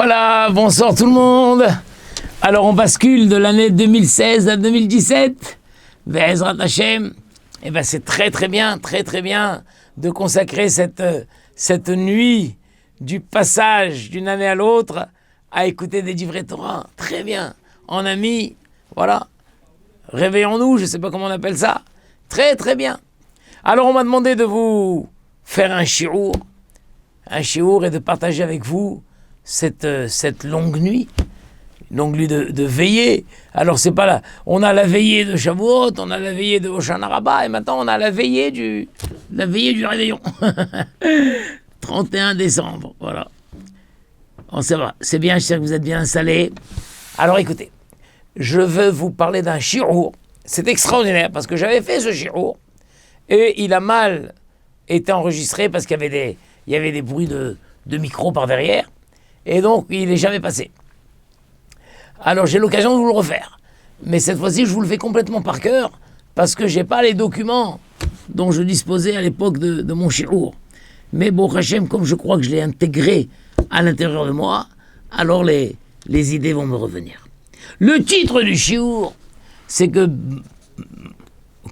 Voilà, bonsoir tout le monde. Alors on bascule de l'année 2016 à 2017. Ve'ezrat Hashem. Et ben c'est très bien de consacrer cette nuit du passage d'une année à l'autre à écouter des divrei Torah. Très bien. En amis, voilà. Réveillons-nous, je ne sais pas comment on appelle ça. Très bien. Alors on m'a demandé de vous faire un shiur et de partager avec vous cette longue nuit de veillée. Alors c'est pas là, on a la veillée de Shavuot, on a la veillée de Hoshana Rabbah, et maintenant on a la veillée du réveillon. 31 décembre, voilà. On sait pas, c'est bien, je sais que vous êtes bien installés. Alors écoutez, je veux vous parler d'un shiur. C'est extraordinaire parce que j'avais fait ce shiur et il a mal été enregistré parce qu'il y avait des bruits de micro par derrière et donc il n'est jamais passé. Alors j'ai l'occasion de vous le refaire, mais cette fois-ci je vous le fais complètement par cœur parce que j'ai pas les documents dont je disposais à l'époque de mon shiur. Mais bon, Hachem, comme je crois que je l'ai intégré à l'intérieur de moi, alors les idées vont me revenir. Le titre du shiur, c'est que,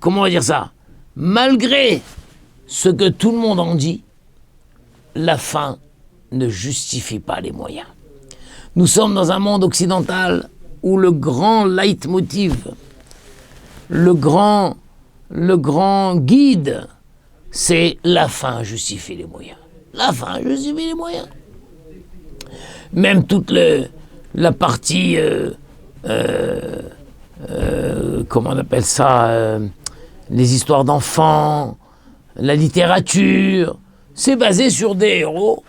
comment on va dire ça, malgré ce que tout le monde en dit, la fin ne justifie pas les moyens. Nous sommes dans un monde occidental où le grand leitmotiv, le grand guide, c'est la fin justifie les moyens. La fin justifie les moyens. Même toute la partie, comment on appelle ça, les histoires d'enfants, la littérature, c'est basé sur des héros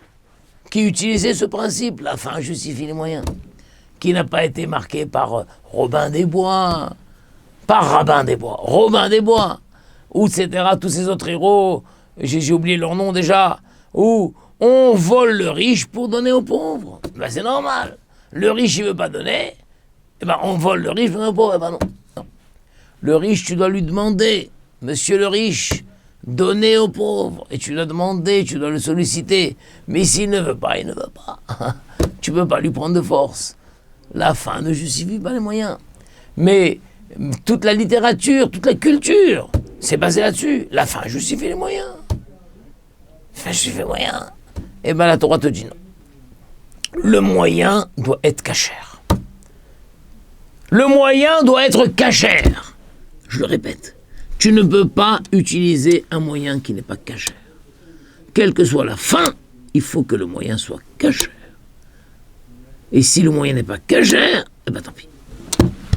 qui utilisaient ce principe, la fin justifie les moyens, qui n'a pas été marqué par Robin des Bois, Robin des Bois, ou etc., tous ces autres héros, j'ai oublié leur nom déjà, où on vole le riche pour donner aux pauvres. Ben c'est normal. Le riche, il veut pas donner, eh ben on vole le riche pour donner aux pauvres. Eh ben non. Le riche, tu dois lui demander, monsieur le riche, donnez aux pauvres. Et tu dois demander, tu dois le solliciter. Mais s'il ne veut pas, il ne veut pas. Tu peux pas lui prendre de force. La fin ne justifie pas les moyens. Mais toute la littérature, toute la culture, c'est basé là-dessus. La fin justifie les moyens. La fin justifie les moyens. Eh bien, la Torah te dit non. Le moyen doit être cachère. Le moyen doit être cachère. Je le répète. Tu ne peux pas utiliser un moyen qui n'est pas cachère. Quelle que soit la fin, il faut que le moyen soit cachère. Et si le moyen n'est pas cachère, eh bien tant pis.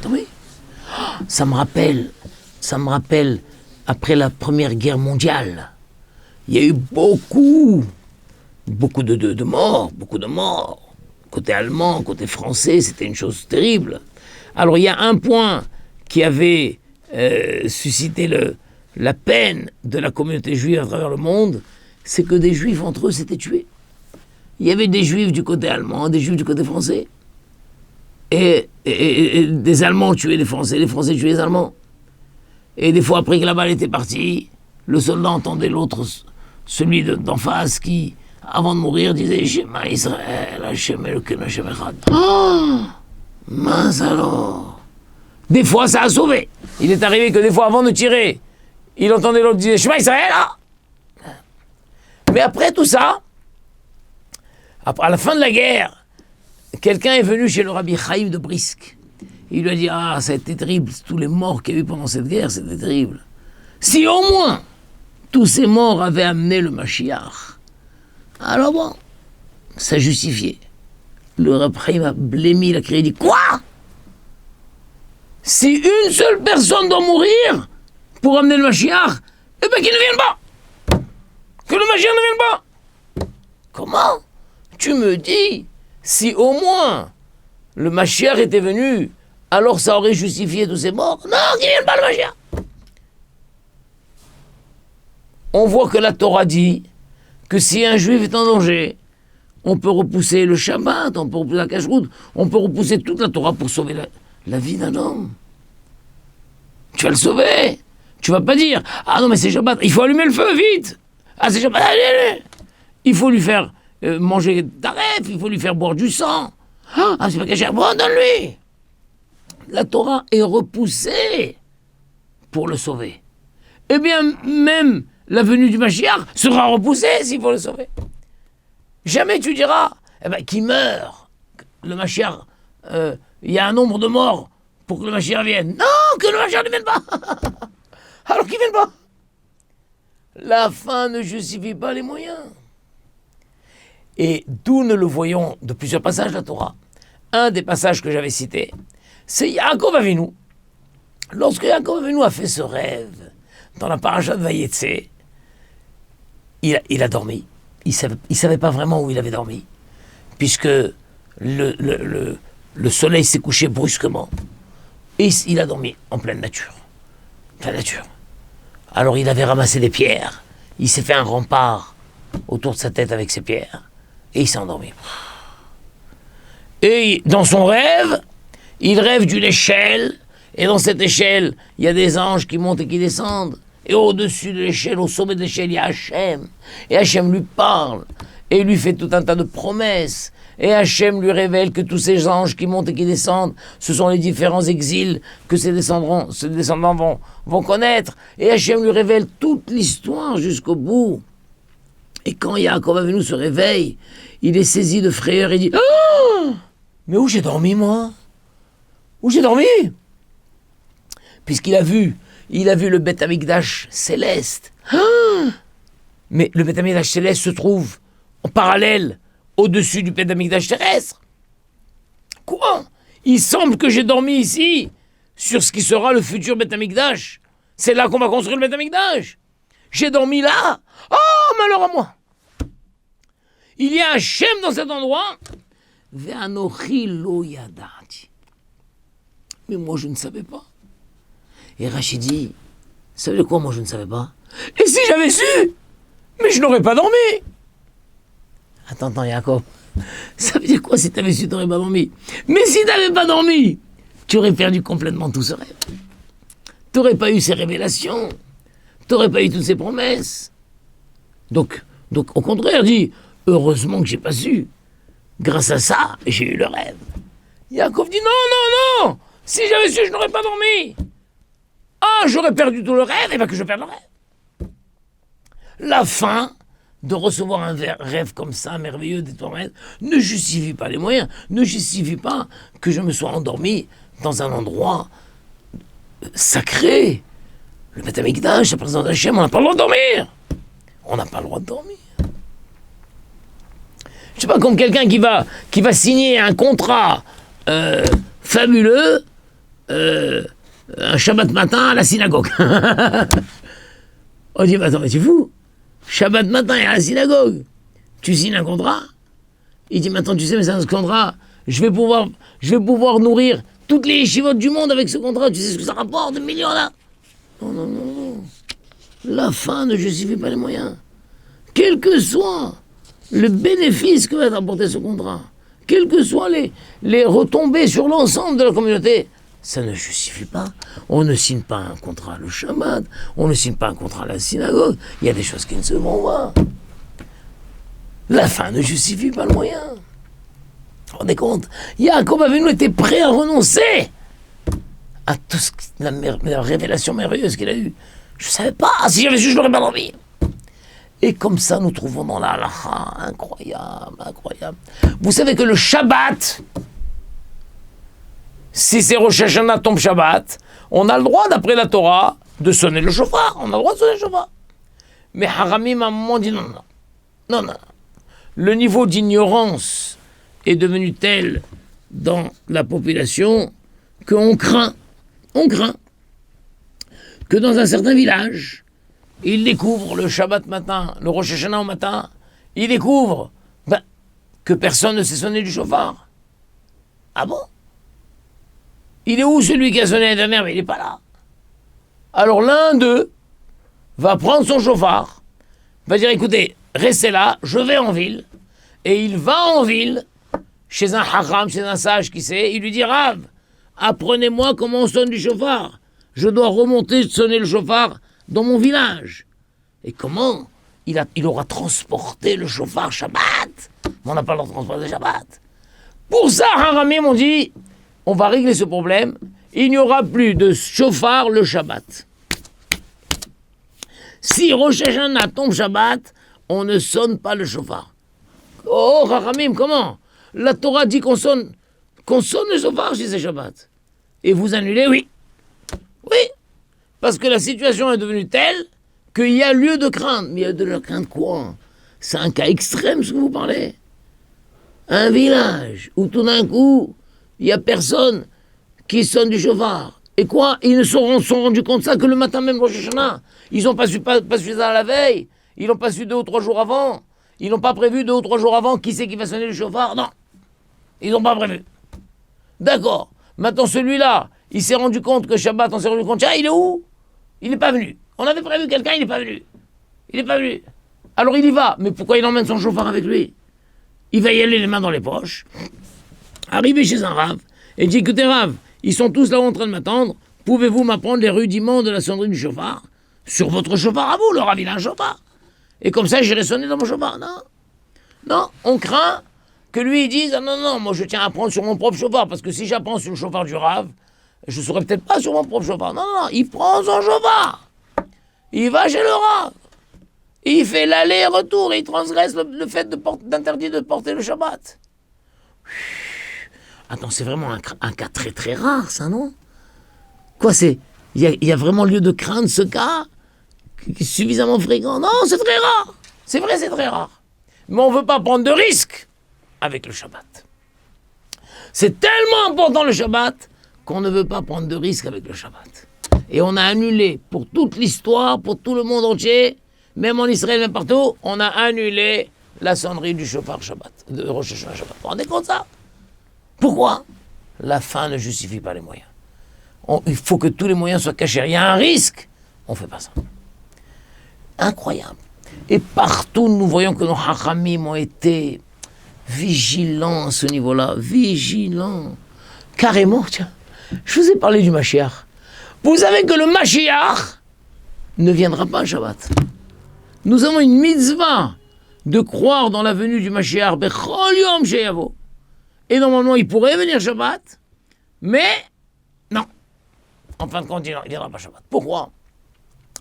Tant pis. Ça me rappelle, après la Première Guerre mondiale, il y a eu beaucoup de morts. Côté allemand, côté français, c'était une chose terrible. Alors il y a un point qui avait suscité la peine de la communauté juive à travers le monde, c'est que des juifs entre eux s'étaient tués. Il y avait des juifs du côté allemand, des juifs du côté français. Et des Allemands tuaient les Français tuaient les Allemands. Et des fois, après que la balle était partie, le soldat entendait l'autre, celui d'en face, qui, avant de mourir, disait « Shema Israël, Hashem Elokeinu Hashem Echad ». Oh, mince alors. Des fois, ça a sauvé. Il est arrivé que des fois, avant de tirer, il entendait l'autre dire « Shema Israël ». Mais après tout ça, à la fin de la guerre, quelqu'un est venu chez le Rabbi Chaim de Brisk. Il lui a dit « Ah, ça a été terrible, tous les morts qu'il y a eu pendant cette guerre, c'était terrible. Si au moins tous ces morts avaient amené le Mashiach, alors bon, ça justifiait. » Le Rabbi Chaim a blémi, il a crié, il dit « Quoi ? Si une seule personne doit mourir pour amener le Mashiach, eh bien qu'il ne vienne pas. Que le Mashiach ne vienne pas. Comment ? Tu me dis, si au moins le Mashiach était venu, alors ça aurait justifié tous ces morts. Non, qu'il ne vienne pas le Mashiach. On voit que la Torah dit que si un juif est en danger, on peut repousser le Shabbat, on peut repousser la Kashrut, on peut repousser toute la Torah pour sauver la vie d'un homme. Tu vas le sauver. Tu vas pas dire « Ah non, mais c'est Shabbat, il faut allumer le feu, vite. Ah, c'est Shabbat, allez. Il faut lui faire manger d'arrêt, il faut lui faire boire du sang. Ah, c'est pas caché. Bon, donne-lui. La Torah est repoussée pour le sauver. Eh bien, même la venue du Mashiach sera repoussée s'il faut le sauver. Jamais tu diras, qu'il meurt. Le Mashiach, il y a un nombre de morts pour que le Mashiach vienne. Non, que le Mashiach ne vienne pas. Alors qu'il ne vienne pas. La fin ne justifie pas les moyens. Et d'où nous le voyons de plusieurs passages de la Torah. Un des passages que j'avais cités, c'est Yaakov Avinu. Lorsque Yaakov Avinu a fait ce rêve dans la paracha de Vayetse, il a dormi. Il savait pas vraiment où il avait dormi, puisque le soleil s'est couché brusquement. Et il a dormi en pleine nature. Pleine nature. Alors il avait ramassé des pierres, il s'est fait un rempart autour de sa tête avec ses pierres, et il s'est endormi. Et dans son rêve, il rêve d'une échelle, et dans cette échelle, il y a des anges qui montent et qui descendent. Et au-dessus de l'échelle, au sommet de l'échelle, il y a Hachem. Et Hachem lui parle, et lui fait tout un tas de promesses. Et Hachem lui révèle que tous ces anges qui montent et qui descendent, ce sont les différents exils que ses descendants vont connaître. Et Hachem lui révèle toute l'histoire jusqu'au bout. Et quand Yaakov Avinu se réveille, il est saisi de frayeur et dit « Ah, mais où j'ai dormi, moi? Où j'ai dormi ?» Puisqu'il a vu le Beth Amikdash céleste. Ah, mais le Beth Amikdash céleste se trouve en parallèle au-dessus du Beth Amikdash terrestre. Quoi? Il semble que j'ai dormi ici sur ce qui sera le futur Beth Amikdash. C'est là qu'on va construire le Beth Amikdash. J'ai dormi là. Oh, malheur à moi. Il y a Hachem dans cet endroit. Ve'anochi lo yadati. Mais moi, je ne savais pas. Et Rachid dit, ça veut dire quoi, moi, je ne savais pas? Et si j'avais su? Mais je n'aurais pas dormi. Attends, Yaakov. Ça veut dire quoi, si tu avais su, tu n'aurais pas dormi? Mais si tu n'avais pas dormi, tu aurais perdu complètement tout ce rêve. Tu n'aurais pas eu ces révélations. Tu n'aurais pas eu toutes ces promesses. Donc, au contraire, dit, heureusement que j'ai pas su. Grâce à ça, j'ai eu le rêve. Yaakov dit, non. Si j'avais su, je n'aurais pas dormi. Ah, j'aurais perdu tout le rêve, et bien que je perde le rêve. La fin de recevoir un rêve comme ça, merveilleux, des torrents, ne justifie pas les moyens, ne justifie pas que je me sois endormi dans un endroit sacré. Le Beth Amikdash, la présence d'Hachem, on n'a pas le droit de dormir. On n'a pas le droit de dormir. Je sais pas, comme quelqu'un qui va signer un contrat fabuleux, un Shabbat matin à la synagogue. On dit, attends, mais tu es fou? Shabbat matin à la synagogue, tu signes un contrat? Il dit, maintenant tu sais, mais c'est un contrat, je vais pouvoir nourrir toutes les yeshivotes du monde avec ce contrat, tu sais ce que ça rapporte, de millions là? Non. La fin ne justifie pas les moyens. Quel que soit le bénéfice que va t'apporter ce contrat, quelles que soient les retombées sur l'ensemble de la communauté, ça ne justifie pas. On ne signe pas un contrat le Shabbat, on ne signe pas un contrat à la synagogue. Il y a des choses qui ne se vont pas. La fin ne justifie pas le moyen. Vous vous rendez compte? Yaakov Avinu était prêt à renoncer à toute la révélation merveilleuse qu'il a eue. Je ne savais pas. Si j'avais su, je n'aurais pas dormi. Et comme ça, nous trouvons dans la halakha, incroyable. Vous savez que le Shabbat, si c'est Rosh Hashanah tombe Shabbat, on a le droit, d'après la Torah, de sonner le shofar. On a le droit de sonner le shofar. Mais Haramim, à un moment, dit non. Le niveau d'ignorance est devenu tel dans la population qu'on craint que dans un certain village, ils découvrent le Shabbat matin, le Rosh Hashanah au matin, ils découvrent que personne ne sait sonner du shofar. Ah bon? Il est où celui qui a sonné la dernière? Mais il n'est pas là. Alors l'un d'eux va prendre son shofar, va dire, écoutez, restez là, je vais en ville, et il va en ville, chez un haram, chez un sage qui sait, il lui dit, Rav, apprenez-moi comment on sonne du shofar. Je dois remonter sonner le shofar dans mon village. Et comment il aura transporté le shofar Shabbat? Mais on n'a pas le droit de transporter Shabbat. Pour ça, Haramim on dit, on va régler ce problème, il n'y aura plus de chauffard le Shabbat. Si Rosh Hashanah tombe Shabbat, on ne sonne pas le chauffard. Oh, Haramim, comment? La Torah dit qu'on sonne le chauffard si c'est Shabbat. Et vous annulez, oui. Oui, parce que la situation est devenue telle qu'il y a lieu de craindre. Mais il y a de la crainte quoi? C'est un cas extrême ce que vous parlez. Un village où tout d'un coup, il n'y a personne qui sonne du chauffard. Et quoi? Ils ne se sont rendus compte de ça que le matin même, Rosh Hashanah. Ils n'ont pas su ça la veille. Ils n'ont pas su 2 ou 3 jours avant. Ils n'ont pas prévu 2 ou 3 jours avant qui c'est qui va sonner le chauffard. Non, ils n'ont pas prévu. D'accord. Maintenant, celui-là, il s'est rendu compte que Shabbat, on s'est rendu compte, tiens, il est où? Il n'est pas venu. On avait prévu quelqu'un, il n'est pas venu. Il n'est pas venu. Alors il y va. Mais pourquoi il emmène son chauffard avec lui? Il va y aller les mains dans les poches, arriver chez un rave, et dit, écoutez rave, ils sont tous là en train de m'attendre, pouvez-vous m'apprendre les rudiments de la sonnerie du chauffard? Sur votre chauffard à vous, le rave, il a un chauffard. Et comme ça, j'irai sonner dans mon chauffard. Non. Non, on craint que lui, il dise, ah non, moi je tiens à apprendre sur mon propre chauffard, parce que si j'apprends sur le chauffard du rave, je ne saurais peut-être pas sur mon propre chauffard. Non, il prend son chauffard. Il va chez le rave. Il fait l'aller-retour et il transgresse le fait d'interdit de porter le Shabbat. Attends, c'est vraiment un cas très très rare, ça, non? Quoi, il y a vraiment lieu de craindre ce cas qui est suffisamment fréquent? Non, c'est très rare. C'est vrai, c'est très rare. Mais on ne veut pas prendre de risques avec le Shabbat. C'est tellement important le Shabbat qu'on ne veut pas prendre de risques avec le Shabbat. Et on a annulé pour toute l'histoire, pour tout le monde entier, même en Israël, même partout, on a annulé la sonnerie du chauffard Shabbat, de Rosh Hashanah Shabbat. Vous vous rendez compte de ça? Pourquoi? La fin ne justifie pas les moyens. Il faut que tous les moyens soient cachés. Il y a un risque, on ne fait pas ça. Incroyable. Et partout, nous voyons que nos hachamim ont été vigilants à ce niveau-là. Vigilants. Carrément, tiens. Je vous ai parlé du Mashiach. Vous savez que le Mashiach ne viendra pas à Shabbat. Nous avons une mitzvah de croire dans la venue du Mashiach. Bechol yom sheyavo. Et normalement, il pourrait venir Shabbat, mais non. En fin de compte, il ne viendra pas Shabbat. Pourquoi?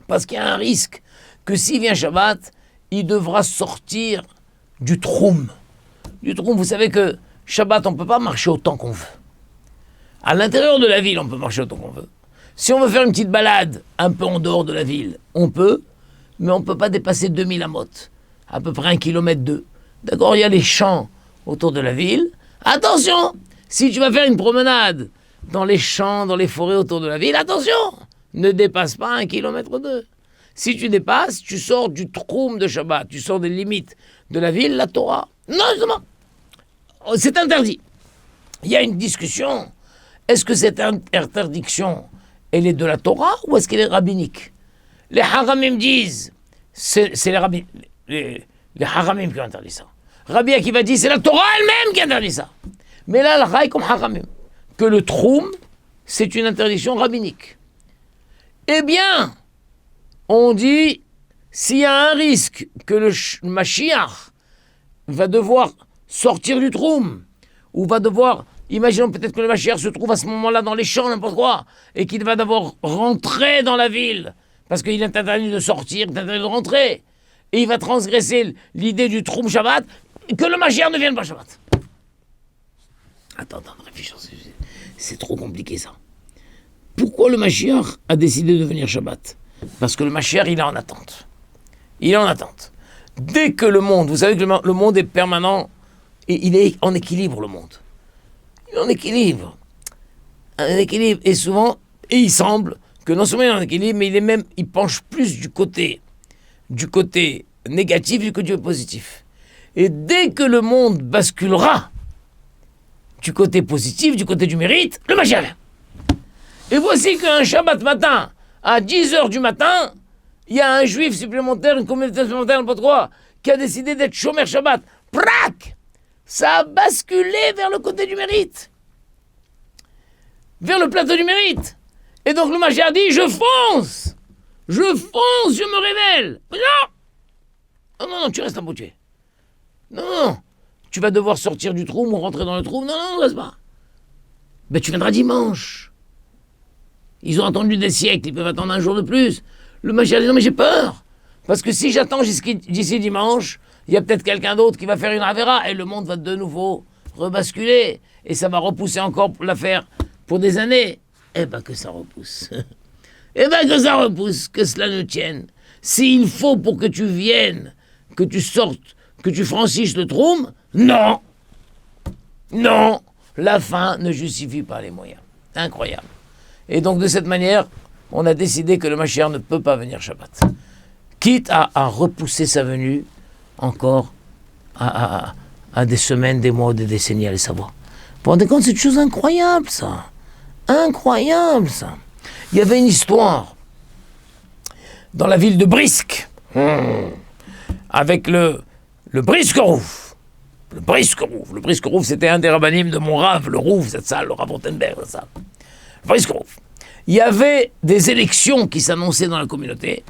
Parce qu'il y a un risque que s'il vient Shabbat, il devra sortir du troum. Du troum, vous savez que Shabbat, on ne peut pas marcher autant qu'on veut. À l'intérieur de la ville, on peut marcher autant qu'on veut. Si on veut faire une petite balade un peu en dehors de la ville, on peut, mais on ne peut pas dépasser 2000 amot, à peu près 1,2 km. D'accord, il y a les champs autour de la ville. Attention, si tu vas faire une promenade dans les champs, dans les forêts autour de la ville, attention, ne dépasse pas 1,2 km. Si tu dépasses, tu sors du troum de Shabbat, tu sors des limites de la ville, la Torah. Non, justement, c'est interdit. Il y a une discussion. Est-ce que cette interdiction, elle est de la Torah ou est-ce qu'elle est rabbinique? Les haramim disent, c'est les haramim qui ont interdit ça. Rabbi Akiva dit, c'est la Torah elle-même qui interdit ça. Mais là, la raille comme haramim, que le troum, c'est une interdiction rabbinique. Eh bien, on dit, s'il y a un risque que le Mashiach va devoir sortir du troum, ou va devoir, imaginons peut-être que le Mashiach se trouve à ce moment-là dans les champs, n'importe quoi, et qu'il va devoir rentrer dans la ville, parce qu'il est interdit de sortir, il est interdit de rentrer, et il va transgresser l'idée du troum Shabbat, que le Mashiach ne vienne pas Shabbat. Attends, réfléchissez, c'est trop compliqué ça. Pourquoi le Mashiach a décidé de venir Shabbat? Parce que le Mashiach, il est en attente. Il est en attente. Dès que le monde, vous savez que le monde est permanent, et il est en équilibre, le monde. Il est en équilibre. Un équilibre, et souvent, et il semble que non seulement il est en équilibre, mais il penche plus du côté négatif du côté positif. Et dès que le monde basculera du côté positif, du côté du mérite, le Mashiach vient. Et voici qu'un Shabbat matin, à 10h du matin, il y a un juif supplémentaire, une communauté supplémentaire, n'importe quoi, qui a décidé d'être Shomer Shabbat. Prac! Ça a basculé vers le côté du mérite. Vers le plateau du mérite. Et donc le Mashiach dit, je fonce, je me révèle. Mais non, tu restes embouché. Non, tu vas devoir sortir du trou ou rentrer dans le trou. Non, non, ne reste pas. Ben, tu viendras dimanche. Ils ont attendu des siècles, ils peuvent attendre un jour de plus. Le Mashiach dit, non mais j'ai peur. Parce que si j'attends d'ici dimanche, il y a peut-être quelqu'un d'autre qui va faire une Avera et le monde va de nouveau rebasculer. Et ça va repousser encore l'affaire pour des années. Eh ben que ça repousse. Eh ben que ça repousse, que cela ne tienne. S'il faut pour que tu viennes, que tu sortes, que tu franchisses le trou, non. Non. La fin ne justifie pas les moyens. Incroyable. Et donc de cette manière, on a décidé que le Mashiach ne peut pas venir Shabbat. Quitte à repousser sa venue encore à des semaines, des mois, des décennies, allez savoir. Vous vous rendez compte, c'est une chose incroyable, ça. Incroyable, ça. Il y avait une histoire dans la ville de Brisk, avec le Brisk-Rouf. Le Brisk-Rouf. Le Brisk-Rouf, c'était un des rabbinim de mon Rav, le Rouf, cette salle, le Rav Rothenberg, cette salle. Le Brisk-Rouf. Il y avait des élections qui s'annonçaient dans la communauté,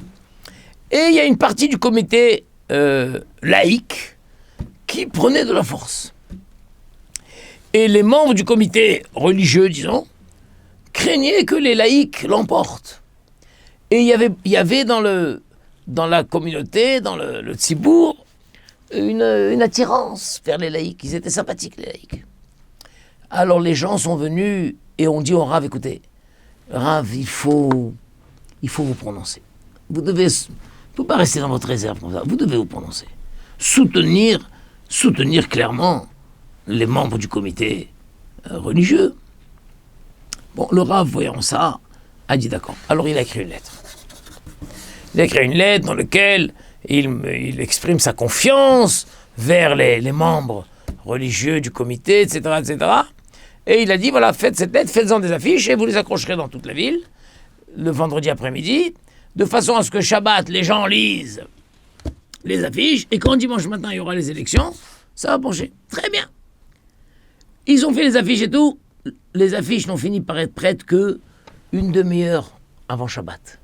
et il y a une partie du comité laïque qui prenait de la force. Et les membres du comité religieux, disons, craignaient que les laïcs l'emportent. Et il y avait dans la communauté, dans le tzibour, une attirance vers les laïcs. Ils étaient sympathiques, les laïcs. Alors les gens sont venus et ont dit au Rav, écoutez, Rav, il faut vous prononcer. Vous ne pouvez pas rester dans votre réserve comme ça. Vous devez vous prononcer. Soutenir clairement les membres du comité religieux. Bon, le Rav, voyant ça, a dit d'accord. Alors il a écrit une lettre. Il a écrit une lettre dans laquelle il exprime sa confiance vers les membres religieux du comité, etc., etc. Et il a dit, voilà, faites cette lettre, faites-en des affiches et vous les accrocherez dans toute la ville, le vendredi après-midi, de façon à ce que Shabbat, les gens lisent les affiches, et quand dimanche matin, il y aura les élections, ça va pencher. Très bien. Ils ont fait les affiches et tout. Les affiches n'ont fini par être prêtes que une demi-heure avant Shabbat.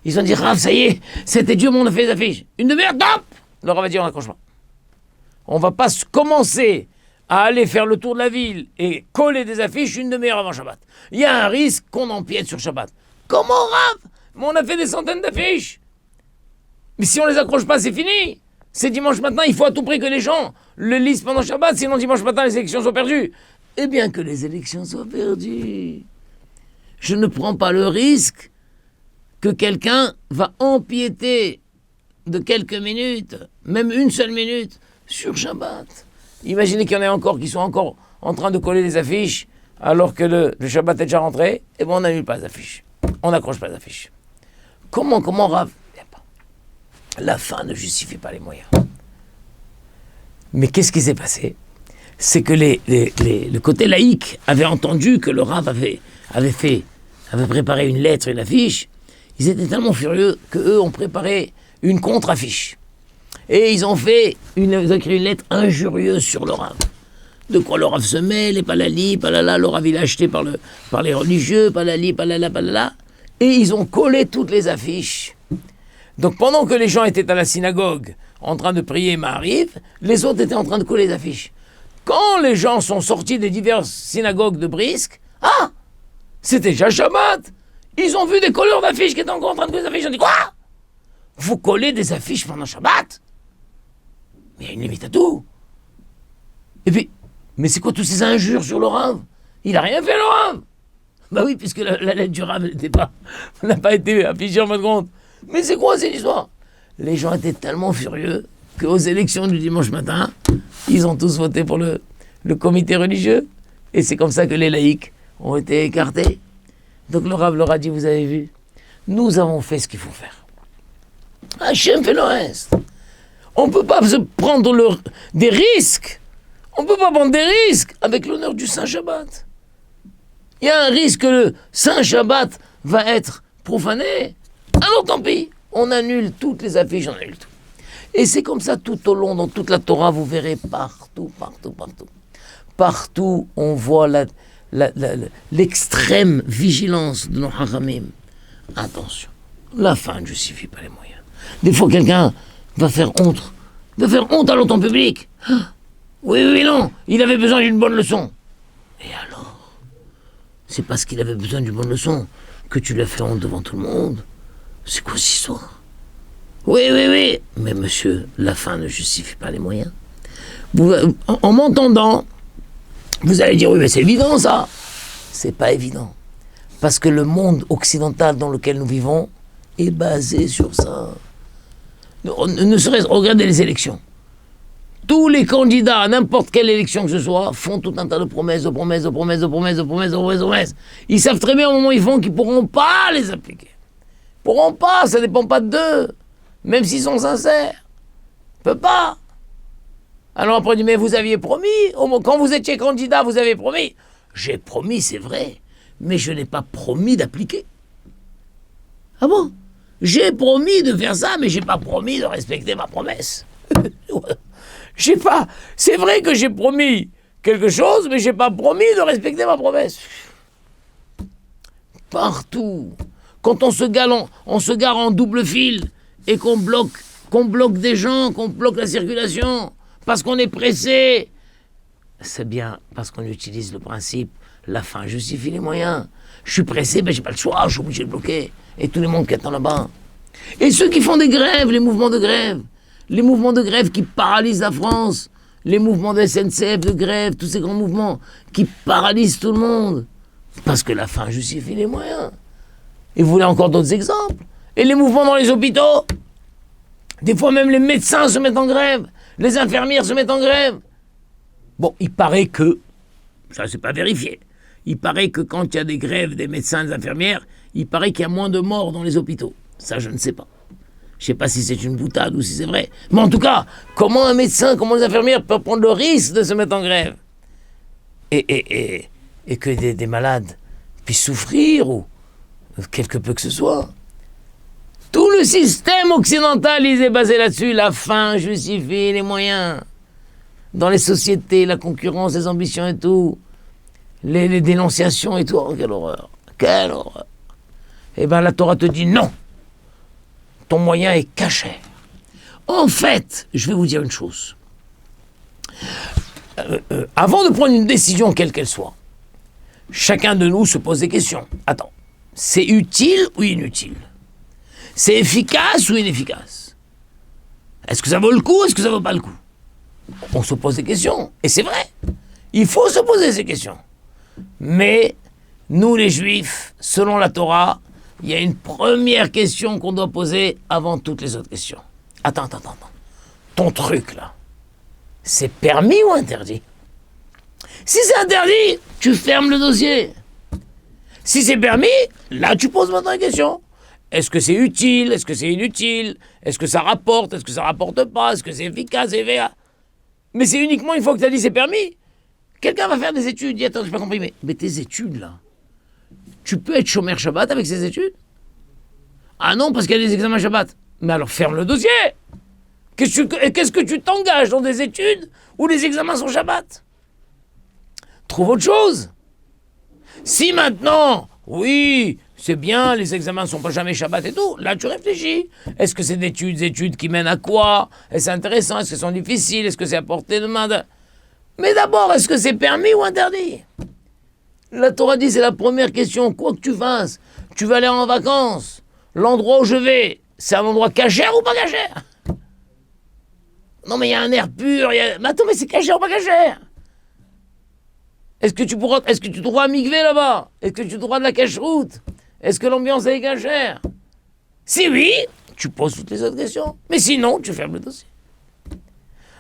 Ils ont dit, Rav, ça y est, c'était Dieu, mais on a fait les affiches. Une demi-heure, top. Le Rav a dit, on n'accroche pas. On va pas commencer à aller faire le tour de la ville et coller des affiches une demi-heure avant Shabbat. Il y a un risque qu'on empiète sur Shabbat. Comment, Rav? Mais on a fait des centaines d'affiches. Mais si on les accroche pas, c'est fini. C'est dimanche matin, il faut à tout prix que les gens le lisent pendant Shabbat, sinon dimanche matin, les élections sont perdues. Eh bien que les élections soient perdues. Je ne prends pas le risque que quelqu'un va empiéter de quelques minutes, même une seule minute, sur Shabbat. Imaginez qu'il y en ait encore qui sont encore en train de coller des affiches alors que le Shabbat est déjà rentré, et bon, on n'annule pas les affiches. On n'accroche pas les affiches. Comment, Rav? La fin ne justifie pas les moyens. Mais qu'est-ce qui s'est passé? C'est que le côté laïque avait entendu que le Rav avait préparé une lettre, une affiche. Ils étaient tellement furieux qu'eux ont préparé une contre-affiche. Et ils ont écrit une lettre injurieuse sur le Rav. De quoi le Rav se mêle, et palali, palala, le Rav il a acheté par les religieux, palali, palala, palala. Et ils ont collé toutes les affiches. Donc pendant que les gens étaient à la synagogue en train de prier Ma'ariv, les autres étaient en train de coller les affiches. Quand les gens sont sortis des diverses synagogues de Brisk, c'était déjà Shabbat. Ils ont vu des colleurs d'affiches qui étaient encore en train de coller des affiches. Ils ont dit, quoi? Vous collez des affiches pendant Shabbat? Mais il y a une limite à tout. Et puis, mais c'est quoi toutes ces injures sur le Rav? Il a rien fait, le Rav. Bah oui, puisque la lettre du Rav n'a pas été affichée en fin de compte. Mais c'est quoi cette histoire? Les gens étaient tellement furieux qu'aux élections du dimanche matin, ils ont tous voté pour le comité religieux. Et c'est comme ça que les laïcs ont été écartés. Donc le Rav leur a dit, vous avez vu, nous avons fait ce qu'il faut faire. Hachem fait le reste. On ne peut pas se prendre des risques. On ne peut pas prendre des risques avec l'honneur du Saint Shabbat. Il y a un risque que le Saint Shabbat va être profané. Alors tant pis, on annule toutes les affiches, on annule tout. Et c'est comme ça tout au long, dans toute la Torah, vous verrez partout. Partout, on voit l'extrême vigilance de nos haramim. Attention, la fin ne justifie pas les moyens. Des fois, quelqu'un va faire honte à l'autre public. Oui, oui, non, il avait besoin d'une bonne leçon. Et alors? C'est parce qu'il avait besoin d'une bonne leçon que tu l'as fait honte devant tout le monde. C'est quoi cette histoire? Oui, oui, oui. Mais monsieur, la fin ne justifie pas les moyens. En m'entendant, vous allez dire, oui, mais c'est évident ça. C'est pas évident. Parce que le monde occidental dans lequel nous vivons est basé sur ça. Ne serait-ce, regardez les élections. Tous les candidats à n'importe quelle élection que ce soit font tout un tas de promesses, de promesses, de promesses, de promesses, de promesses, de promesses, de promesses. Ils savent très bien au moment où ils font qu'ils ne pourront pas les appliquer. Ils ne pourront pas, ça ne dépend pas d'eux. Même s'ils sont sincères. Ils ne peuvent pas. Alors après, on dit, mais vous aviez promis, quand vous étiez candidat, vous avez promis. J'ai promis, c'est vrai, mais je n'ai pas promis d'appliquer. Ah bon? J'ai promis de faire ça, mais j'ai pas promis de respecter ma promesse. J'ai pas. C'est vrai que j'ai promis quelque chose, mais j'ai pas promis de respecter ma promesse. Partout. Quand on se gare en double fil et qu'on bloque des gens, qu'on bloque la circulation, parce qu'on est pressé, c'est bien parce qu'on utilise le principe la fin justifie les moyens. Je suis pressé, ben j'ai pas le choix, je suis obligé de bloquer. Et tout le monde qui attend là-bas. Et ceux qui font des grèves, les mouvements de grève qui paralysent la France, les mouvements de SNCF, de grève, tous ces grands mouvements qui paralysent tout le monde. Parce que la fin justifie les moyens. Et vous voulez encore d'autres exemples? Et les mouvements dans les hôpitaux? Des fois même les médecins se mettent en grève, les infirmières se mettent en grève. Bon, il paraît que, ça c'est pas vérifié, il paraît que quand il y a des grèves des médecins et des infirmières, il paraît qu'il y a moins de morts dans les hôpitaux. Ça, je ne sais pas. Je ne sais pas si c'est une boutade ou si c'est vrai. Mais en tout cas, comment un médecin, comment les infirmières peuvent prendre le risque de se mettre en grève et que des malades puissent souffrir ou quelque peu que ce soit. Tout le système occidental, il est basé là-dessus. La fin justifie les moyens. Dans les sociétés, la concurrence, les ambitions et tout. Les dénonciations et tout. Oh, quelle horreur. Quelle horreur. Eh bien, la Torah te dit non. Ton moyen est caché. En fait, je vais vous dire une chose. Avant de prendre une décision, quelle qu'elle soit, chacun de nous se pose des questions. Attends, c'est utile ou inutile? C'est efficace ou inefficace? Est-ce que ça vaut le coup ou est-ce que ça vaut pas le coup? On se pose des questions. Et c'est vrai. Il faut se poser ces questions. Mais nous, les Juifs, selon la Torah, il y a une première question qu'on doit poser avant toutes les autres questions. Attends. Ton truc, là, c'est permis ou interdit? Si c'est interdit, tu fermes le dossier. Si c'est permis, là, tu poses maintenant une question. Est-ce que c'est utile? Est-ce que c'est inutile? Est-ce que ça rapporte? Est-ce que ça rapporte pas? Est-ce que c'est efficace, EVA? Mais c'est uniquement une fois que tu as dit c'est permis. Quelqu'un va faire des études. Il dit, attends, j'ai pas compris, mais tes études, là, tu peux être chômeur Shabbat avec ces études? Ah non, parce qu'il y a des examens Shabbat. Mais alors ferme le dossier. Qu'est-ce que tu t'engages dans des études où les examens sont Shabbat? Trouve autre chose. Si maintenant, oui, c'est bien, les examens ne sont pas jamais Shabbat et tout, là tu réfléchis. Est-ce que c'est des études qui mènent à quoi? Est-ce intéressant? Est-ce qu'elles sont difficiles? Est-ce que c'est à portée de main? Mais d'abord, est-ce que c'est permis ou interdit? La Torah dit, c'est la première question. Quoi que tu fasses, tu vas aller en vacances. L'endroit où je vais, c'est un endroit cachère ou pas cachère? Non, mais il y a un air pur. Mais attends, mais c'est cachère ou pas cachère? Est-ce que tu trouveras un mikvé là-bas? Est-ce que tu trouveras de la cache-route? Est-ce que l'ambiance est cachère? Si oui, tu poses toutes les autres questions. Mais sinon, tu fermes le dossier.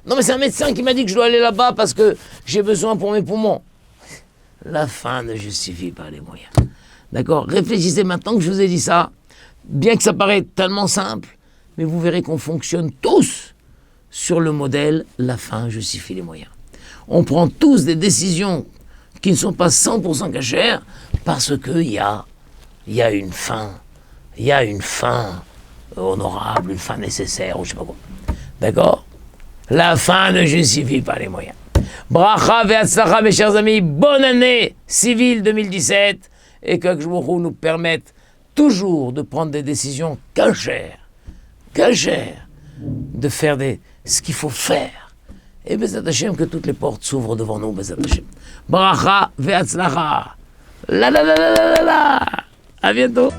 Non, mais c'est un médecin qui m'a dit que je dois aller là-bas parce que j'ai besoin pour mes poumons. La fin ne justifie pas les moyens. D'accord? Réfléchissez maintenant que je vous ai dit ça. Bien que ça paraît tellement simple, mais vous verrez qu'on fonctionne tous sur le modèle la fin justifie les moyens. On prend tous des décisions qui ne sont pas 100% cachères parce qu'il y a une fin. Il y a une fin honorable, une fin nécessaire, ou je sais pas quoi. D'accord? La fin ne justifie pas les moyens. Bracha ve'atzlacha, mes chers amis, bonne année civile 2017, et que Akadosh Baruch Hu nous permette toujours de prendre des décisions cachères, de faire ce qu'il faut faire, Et Bezat Hashem, que toutes les portes s'ouvrent devant nous, Bezat Hashem. Bracha ve'atzlacha. La la la la la la la. À bientôt.